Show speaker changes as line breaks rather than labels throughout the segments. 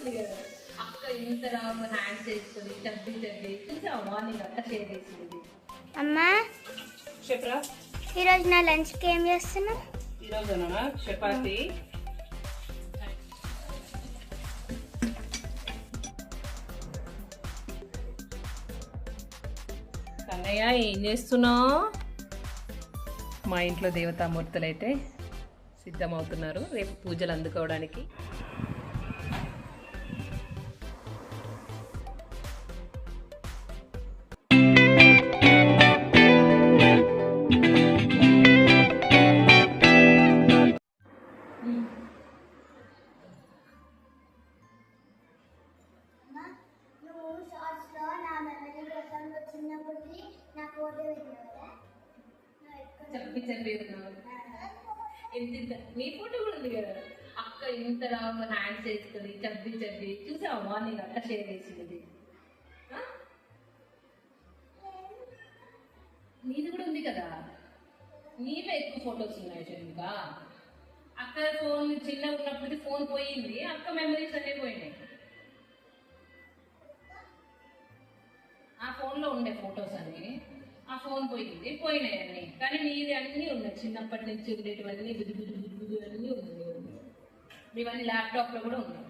ఉంది కదా అక్క ఇంత రావు హ్యాండ్ చేస్తుంది చబ్బి చబ్బి చూసావా మార్నింగ్ అక్క షేర్ చేసింది.
అమ్మా
చెప్పరా
ఈరోజు నా లంచ్కి ఏం చేస్తున్నావు?
ఈరోజు చపాతి కన్నయ్య ఏం చేస్తున్నావు? మా ఇంట్లో దేవతామూర్తులు అయితే సిద్ధమవుతున్నారు రేపు పూజలు అందుకోవడానికి. చెప్పి చెప్పి నీ ఫోటో కూడా ఉంది కదా అక్క ఇంత రావు హ్యాండ్ చేస్తుంది చబ్బి చబ్బి చూసావా మార్నింగ్ అక్క షేర్ చేసింది. నీది కూడా ఉంది కదా నీవే ఎక్కువ ఫొటోస్ ఉన్నాయి ఇంకా. అక్క ఫోన్ చిన్నగా ఉన్నప్పటికీ ఫోన్ పోయింది అక్క మెమరీస్ అన్నీ పోయినాయి. ఆ ఫోన్లో ఉండే ఫొటోస్ అన్నీ ఆ ఫోన్ పోయినాయి అన్నీ కానీ నీది అన్నీ ఉన్నాయి చిన్నప్పటి నుంచి ఉండేటివన్నీ బుద్ధి బుద్ధి బుద్ధి బుద్ధి అన్నీ ఉన్నాయి. ఇవన్నీ ల్యాప్టాప్లో కూడా ఉన్నాయి.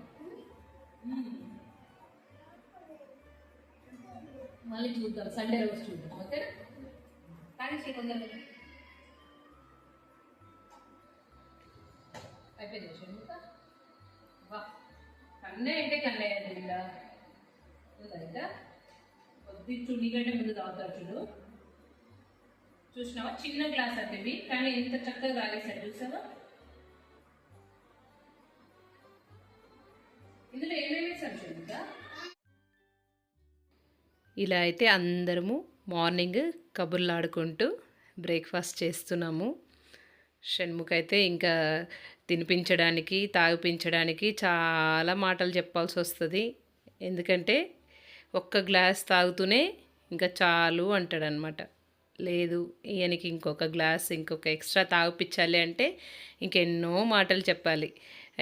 మళ్ళీ చూద్దాం సండే రోజు చూద్దాం ఓకేనా. కానీ చేయకుండా అయిపోయింది ఇంకా వా కన్నయ్య అంటే కన్నయ్య అది ఇలా ఉందా ఇంకా కొద్ది నీకంటే ముందు తాగుతారు చూడు. చూసినావా చిన్న గ్లాస్ అంటే కానీ ఎంత చక్కగా తాగేసాడు చూసావా. ఇందులో ఏమేమి వేసాడు చూడగా. ఇలా అయితే అందరము మార్నింగ్ కబుర్లు ఆడుకుంటూ బ్రేక్ఫాస్ట్ చేస్తున్నాము. షణ్ముఖ్ అయితే ఇంకా తినిపించడానికి తాగిపించడానికి చాలా మాటలు చెప్పాల్సి వస్తుంది. ఎందుకంటే ఒక్క గ్లాస్ తాగుతూనే ఇంకా చాలు అంటాడనమాట. లేదు ఈయనకి ఇంకొక గ్లాస్ ఇంకొక ఎక్స్ట్రా తాగిపించాలి అంటే ఇంకెన్నో మాటలు చెప్పాలి.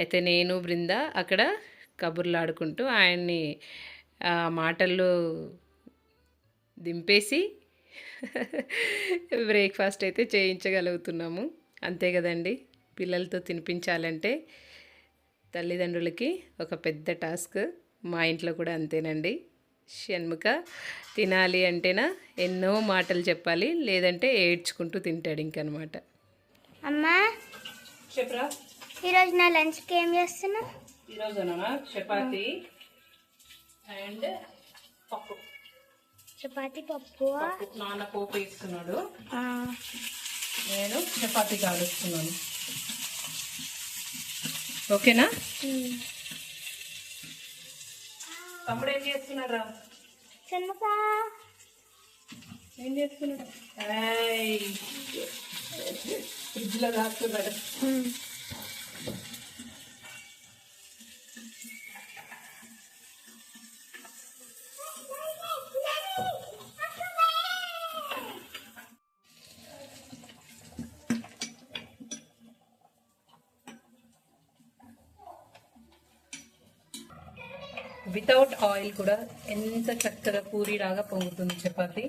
అయితే నేను బృంద అక్కడ కబుర్లు ఆడుకుంటూ ఆయన్ని ఆ మాటల్లో దింపేసి బ్రేక్ఫాస్ట్ అయితే చేయించగలుగుతున్నాము. అంతే కదండి, పిల్లలతో తినిపించాలంటే తల్లిదండ్రులకి ఒక పెద్ద టాస్క్. మా ఇంట్లో కూడా అంతేనండి. షణ్ముఖ తినాలి అంటేనా ఎన్నో మాటలు చెప్పాలి, లేదంటే ఏడ్చుకుంటూ తింటాడు ఇంకనమాట.
అమ్మా
చెప్పరా
ఈరోజు నా లంచ్కి ఏం చేస్తున్నావు?
ఈరోజు చపాతి అండ్ పప్పు.
చపాతి పప్పు
నాన్న పోపు వేస్తున్నాడు, నేను చపాతి కాలుస్తున్నాను. ఓకేనా. తమ్ముడు ఏం చేస్తున్నాడు?
షణ్ముఖ
ఏం చేస్తున్నాడు? ఫ్రిడ్జ్లో దాస్తున్నాడు. వితౌట్ ఆయిల్ కూడా ఎంత చక్కగా పూరీలాగా పొంగుతుంది చపాతి.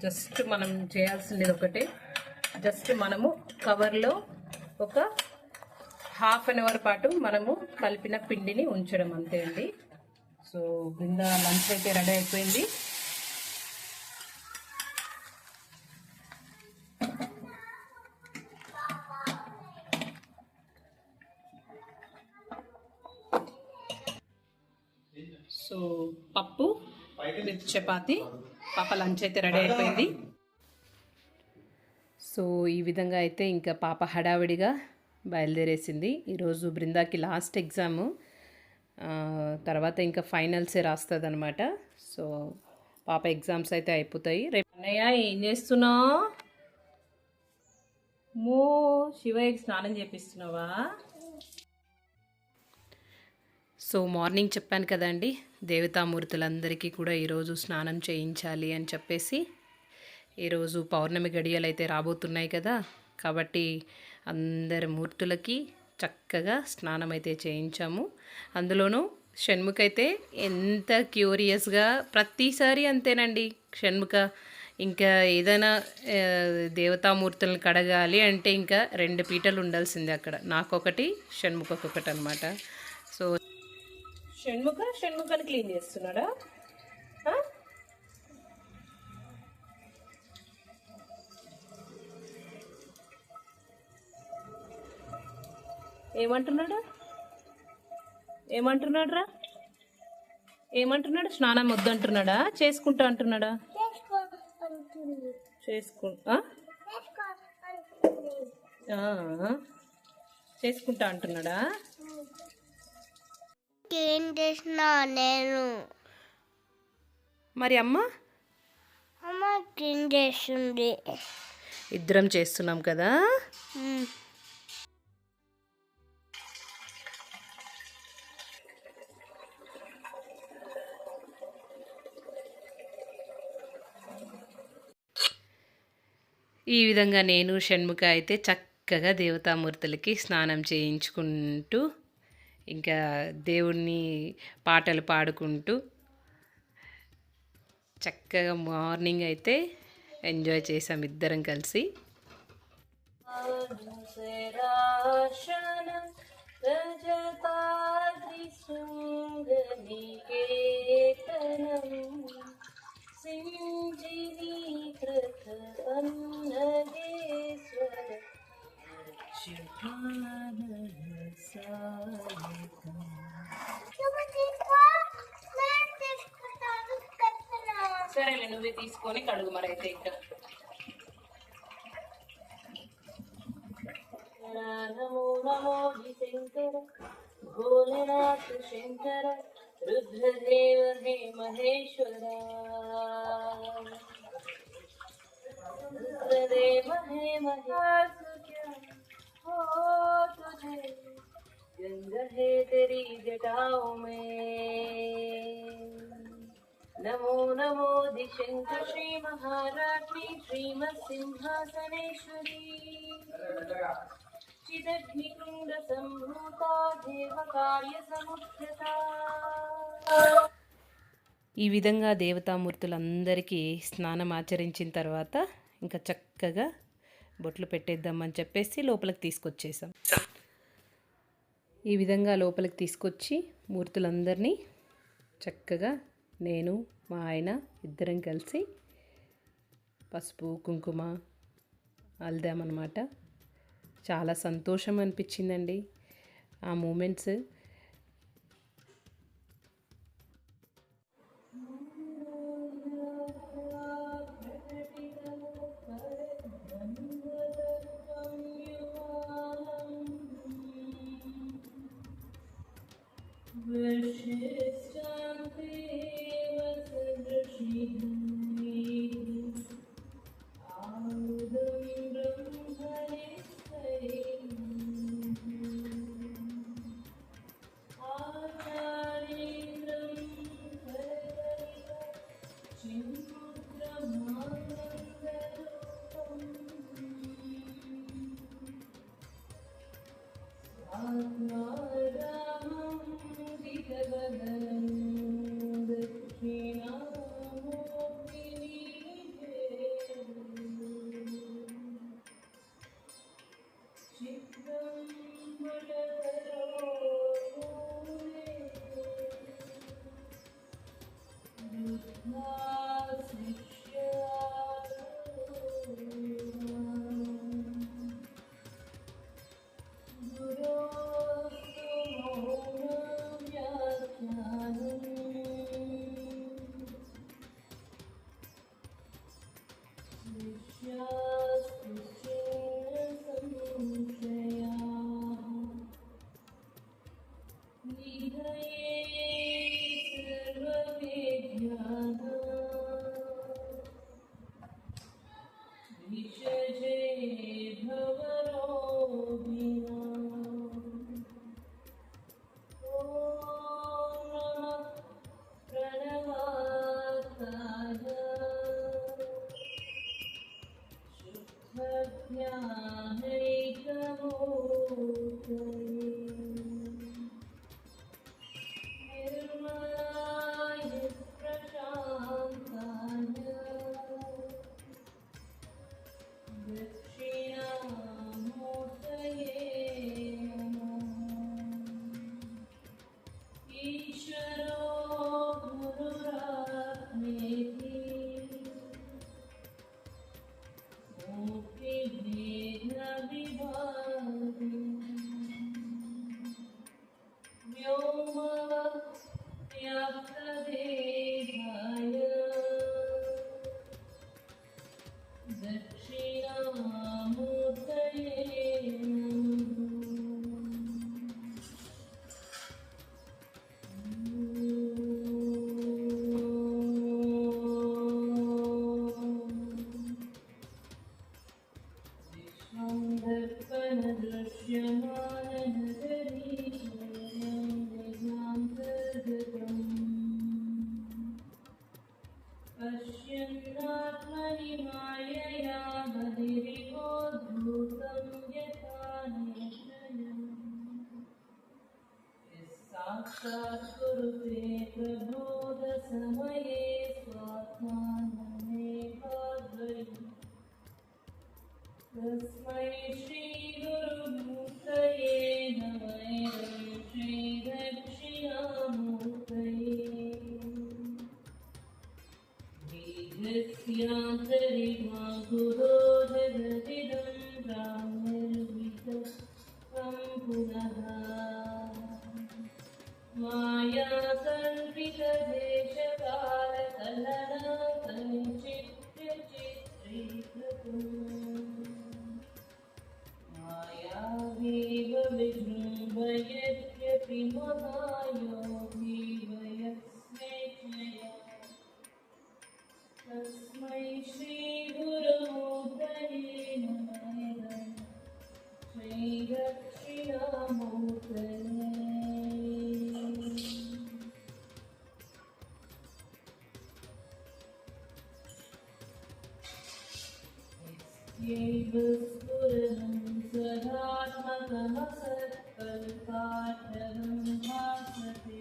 జస్ట్ మనం చేయాల్సింది ఒకటే, జస్ట్ మనము కవర్లో ఒక హాఫ్ అన్ అవర్ పాటు మనము కలిపిన పిండిని ఉంచడం అంతే అండి. సో బృంద లంచ్ అయితే రెడీ అయిపోయింది. సో పప్పు విత్ చపాతి, పాప లంచ్ అయితే రెడీ అయిపోయింది. సో ఈ విధంగా అయితే ఇంకా పాప హడావిడిగా బయలుదేరేసింది. ఈరోజు బృందాకి లాస్ట్ ఎగ్జాము, తర్వాత ఇంకా ఫైనల్సే రాస్తుంది అనమాట. సో పాప ఎగ్జామ్స్ అయితే అయిపోతాయి రేపు. అన్నయ్య ఏం చేస్తున్నావు? శివయ్యకి స్నానం చేపిస్తున్నావా? సో మార్నింగ్ చెప్పాను కదండి, దేవతామూర్తులందరికీ కూడా ఈరోజు స్నానం చేయించాలి అని చెప్పేసి. ఈరోజు పౌర్ణమి గడియలు అయితే రాబోతున్నాయి కదా, కాబట్టి అందరి మూర్తులకి చక్కగా స్నానం అయితే చేయించాము. అందులోనూ షణ్ముఖ అయితే ఎంత క్యూరియస్గా ప్రతిసారి అంతేనండి. షణ్ముఖ ఇంకా ఏదైనా దేవతామూర్తులను కడగాలి అంటే ఇంకా 2 పీటలు ఉండాల్సిందే అక్కడ. నాకొకటి, షణ్ముఖకొకటి అనమాట. సో షణ్ముఖని క్లీన్ చేస్తున్నాడా? ఏమంటున్నాడు? ఏమంటున్నాడు? స్నానం వద్దంటున్నాడా? చేసుకుంటా అంటున్నాడా? చేసుకుంటా అంటున్నాడా?
ఏం చేసినా నేను
మరి అమ్మ
క్లీన్ చేస్తుంది.
ఇద్దరం చేస్తున్నాం కదా. ఈ విధంగా నేను షణ్ముఖ అయితే చక్కగా దేవతామూర్తులకి స్నానం చేయించుకుంటూ ఇంకా దేవుణ్ణి పాటలు పాడుకుంటూ చక్కగా మార్నింగ్ అయితే ఎంజాయ్ చేసాం ఇద్దరం కలిసి. సరేలే, నువ్వే తీసుకొని కడుగు మరైతే. ఇంకా నమో నమో శంకర భోలేనాథ శంకర రుద్రదేవ హే మహేశ్వర రుద్రదేవ హే మహేశ్వర हो तुझे गंग है तेरी जटाओं में नमो नमो दिशंकर श्री महाराज्ञी श्रीमत् सिंहासनेश्वरी चिदग्निकुंड संभूता देव कार्य समुद्रता. ఈ విధంగా దేవతామూర్తులందరికీ స్నానం ఆచరించిన తర్వాత ఇంకా చక్కగా బొట్లు పెట్టేద్దామని చెప్పేసి లోపలికి తీసుకొచ్చేసాం. ఈ విధంగా లోపలికి తీసుకొచ్చి మూర్తులందరినీ చక్కగా నేను మా ఆయన ఇద్దరం కలిసి పసుపు కుంకుమ అల్దామన్నమాట. చాలా సంతోషం అనిపించిందండి ఆ మూమెంట్స్. ईश्वरो गुरुरात्मेति मूर्तिभेदविभागिनी व्योमवद्व्याप्तदेहाय दक्षिणामूर्तये पश्यन्नात्मनि मायया बहिरिवोद्भूतं यथा निश्चयम् यस्साक्षात् कुरुते प्रबोधसमये स्वात्मानमेवाद्वयम् तस्मै श्रीगुरुमूर्तये नमः श्रीदक्षिणामूर्तये वेदस्यान्तरिमा गुरो जगदिदं ब्राह्मणविदं पुनः मायाकल्पितदेशकालकलना कञ्चित्यचित्रीकृतम् मायावेव विजृम्भयत्यपि महायोगी वयस्मेच्छया तस्मै श्रीगुरुमूर्तये नमः श्रीदक्षिणामूर्तये यस्यैव स्फुरनं सदात्मकः सत्कल्पार्थं भासते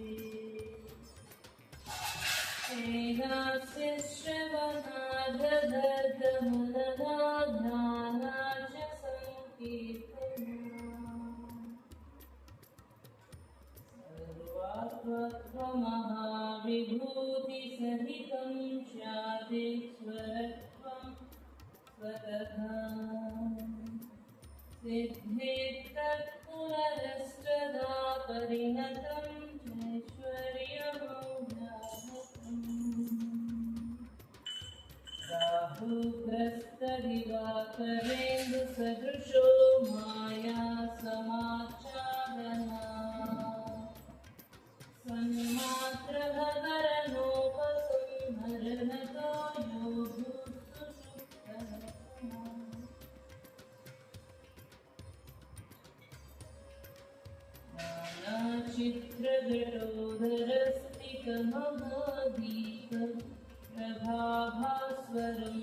तेनास्य श्रवणादर्गमननाध्याना च संकीर्तना सर्वात्मत्वमहाविभूतिसहितं स्यादेश्वरत्वं स्वतः सिद्धेत्तत्पुनरष्टदा परिणतं राहुग्रस्तदिवाकरेन्दुसदृशो माया समाच्छादना सन्मात्रहरणोपसंहरणतो यो भूत्सुषुप्तः नानाचित्रघटोदरस्थितमहादीप प्रभाभास्वरम्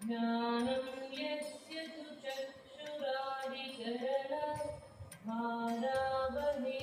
ज्ञानं यस्य तु चक्षुरादिकरण भारावहे